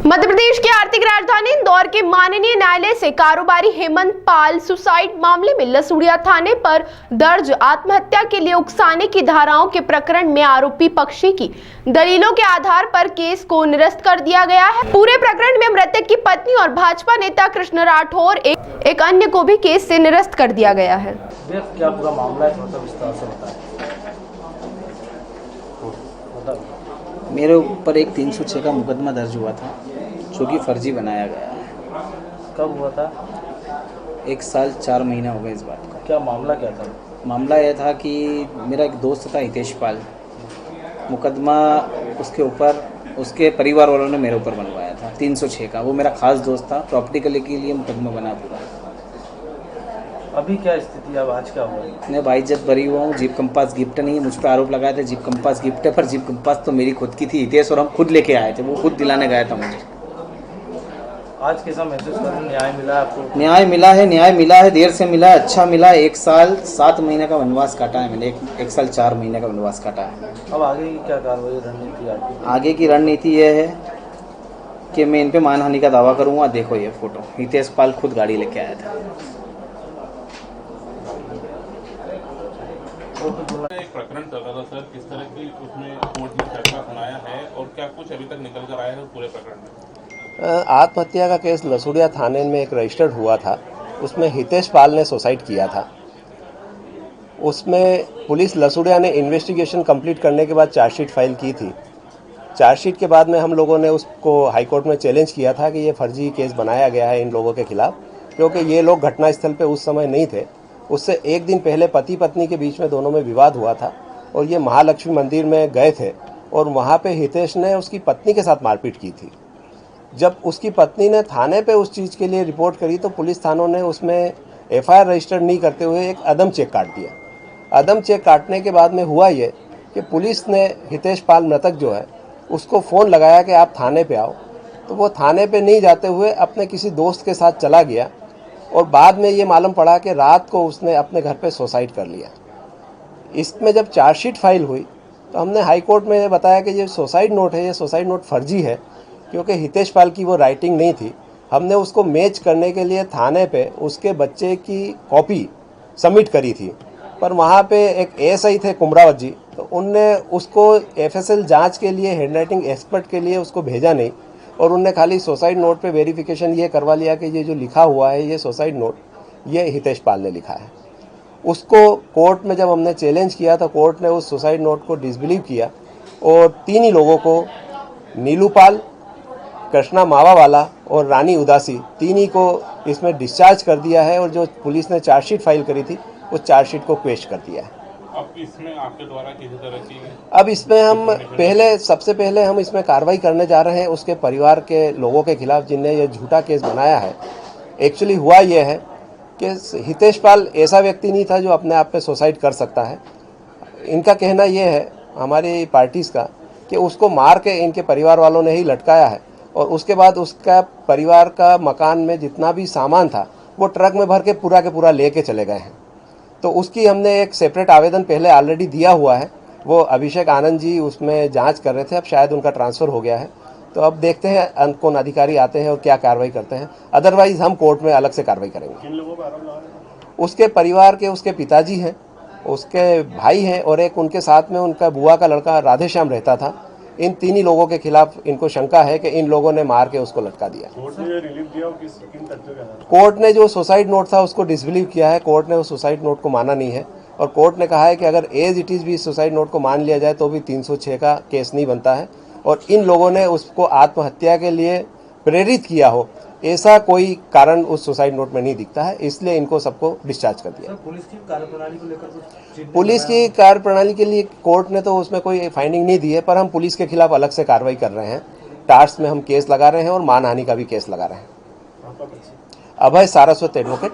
मध्य प्रदेश की आर्थिक राजधानी इंदौर के माननीय न्यायालय से कारोबारी हेमंत पाल सुसाइड मामले में लसूड़िया थाने पर दर्ज आत्महत्या के लिए उकसाने की धाराओं के प्रकरण में आरोपी पक्षी की दलीलों के आधार पर केस को निरस्त कर दिया गया है। पूरे प्रकरण में मृतक की पत्नी और भाजपा नेता कृष्ण राठौर एक अन्य को भी केस से निरस्त कर दिया गया है। क्या पूरा मामला है, थोड़ा विस्तार से बताएं। मेरे ऊपर एक 306 का मुकदमा दर्ज हुआ था जो कि फर्जी बनाया गया है। कब हुआ था? 1 साल 4 महीने हो गए इस बात को। क्या मामला क्या था? मामला यह था कि मेरा एक दोस्त था हितेश पाल, मुकदमा उसके ऊपर उसके परिवार वालों ने मेरे ऊपर बनवाया था 306 का। वो मेरा खास दोस्त था, प्रॉपर्टी के लिए मुकदमा बना पूरा। अभी क्या स्थिति है? अब आज क्या हुआ? मैं बाइज्जत बरी हुआ हूँ। जीप कंपास गिफ्ट नहीं है, मुझ पर आरोप लगाया था जीप कंपास गिफ्ट है, पर जीप कंपास तो मेरी खुद की थी। हितेश और हम खुद लेके आए थे, वो खुद दिलाने गया था मुझे। आज कैसा महसूस कर रहे हैं? न्याय मिला आपको? न्याय मिला है, देर से मिला है, अच्छा मिला है। 1 साल 7 महीने का वनवास काटा है मैंने, 1 साल 4 महीने का वनवास काटा है। अब आगे की क्या कार्रवाई रणनीति आपकी? आगे की रणनीति यह है कि मैं इन पे मानहानि का दावा करूंगा। देखो ये फोटो, हितेश पाल खुद गाड़ी लेके आया था। एक प्रकरण चल रहा था सर, किस तरह की उसमें कोर्ट में फैसला सुनाया है और क्या कुछ अभी तक निकल कर आया है पूरे प्रकरण में? आत्महत्या का केस लसूड़िया थाने में एक रजिस्टर्ड हुआ था। उसमें हितेश पाल ने सुसाइड किया था। उसमें पुलिस लसूड़िया ने इन्वेस्टिगेशन कंप्लीट करने के बाद चार्जशीट फाइल की थी। चार्जशीट के बाद में हम लोगों ने उसको हाईकोर्ट में चैलेंज किया था कि ये फर्जी केस बनाया गया है इन लोगों के खिलाफ, क्योंकि ये लोग घटनास्थल पे उस समय नहीं थे। उससे एक दिन पहले पति पत्नी के बीच में दोनों में विवाद हुआ था और ये महालक्ष्मी मंदिर में गए थे और वहाँ पे हितेश ने उसकी पत्नी के साथ मारपीट की थी। जब उसकी पत्नी ने थाने पे उस चीज़ के लिए रिपोर्ट करी तो पुलिस थानों ने उसमें एफआईआर रजिस्टर नहीं करते हुए एक अदम चेक काट दिया। अदम चेक काटने के बाद में हुआ ये कि पुलिस ने हितेश पाल मृतक जो है उसको फ़ोन लगाया कि आप थाने पे आओ, तो वो थाने पे नहीं जाते हुए अपने किसी दोस्त के साथ चला गया और बाद में ये मालूम पड़ा कि रात को उसने अपने घर पे सुसाइड कर लिया। इसमें जब चार्जशीट फाइल हुई तो हमने हाई कोर्ट में बताया कि ये सुसाइड नोट है, ये सुसाइड नोट फर्जी है, क्योंकि हितेश पाल की वो राइटिंग नहीं थी। हमने उसको मैच करने के लिए थाने पे उसके बच्चे की कॉपी सबमिट करी थी, पर वहाँ पे एक एएसआई थे कुमरावत जी, तो उनने उसको एफएसएल जांच के लिए हैंडराइटिंग एक्सपर्ट के लिए उसको भेजा नहीं और उनने खाली सुसाइड नोट पे वेरिफिकेशन ये करवा लिया कि ये जो लिखा हुआ है ये सुसाइड नोट ये हितेश पाल ने लिखा है। उसको कोर्ट में जब हमने चैलेंज किया तो कोर्ट ने उस सुसाइड नोट को डिसबिलीव किया और 3 ही लोगों को, नीलू पाल, कृष्णा मावावाला और रानी उदासी, 3 ही को इसमें डिस्चार्ज कर दिया है और जो पुलिस ने चार्जशीट फाइल करी थी उस चार्जशीट को क्वेश कर दिया है। अब इसमें आपके द्वारा किसी तरह की अब इसमें हम सबसे पहले हम इसमें कार्रवाई करने जा रहे हैं उसके परिवार के लोगों के खिलाफ जिनने ये झूठा केस बनाया है। एक्चुअली हुआ ये है कि हितेश पाल ऐसा व्यक्ति नहीं था जो अपने आप पे सुसाइड कर सकता है। इनका कहना ये है हमारी पार्टीज़ का कि उसको मार के इनके परिवार वालों ने ही लटकाया है और उसके बाद उसका परिवार का मकान में जितना भी सामान था वो ट्रक में भर के पूरा लेके चले गए हैं। तो उसकी हमने एक सेपरेट आवेदन पहले ऑलरेडी दिया हुआ है। वो अभिषेक आनंद जी उसमें जांच कर रहे थे, अब शायद उनका ट्रांसफ़र हो गया है। तो अब देखते हैं कौन अधिकारी आते हैं और क्या कार्रवाई करते हैं। अदरवाइज हम कोर्ट में अलग से कार्रवाई करेंगे। किन लोगों का आरोप लगा रहे हैं? उसके परिवार के उसके पिताजी हैं, उसके भाई हैं और एक उनके साथ में उनका बुआ का लड़का राधेश्याम रहता था। इन 3 ही लोगों के खिलाफ इनको शंका है कि इन लोगों ने मार के उसको लटका दिया। कोर्ट ने रिलीफ दिया और किन तथ्यों के आधार पर? कोर्ट ने जो सुसाइड नोट था उसको डिसबिलीव किया है। कोर्ट ने उस सुसाइड नोट को माना नहीं है और कोर्ट ने कहा है कि अगर एज इट इज़ भी सुसाइड नोट को मान लिया जाए तो भी 306 का केस नहीं बनता है और इन लोगों ने उसको आत्महत्या के लिए प्रेरित किया हो ऐसा कोई कारण उस सुसाइड नोट में नहीं दिखता है, इसलिए इनको सबको डिस्चार्ज कर दिया। पुलिस की कार्यप्रणाली को लेकर पुलिस की कार्यप्रणाली के लिए कोर्ट ने तो उसमें कोई फाइंडिंग नहीं दी है, पर हम पुलिस के खिलाफ अलग से कार्रवाई कर रहे हैं। टार्स में हम केस लगा रहे हैं और मानहानि का भी केस लगा रहे हैं। अभय सारस्वत एडवोकेट।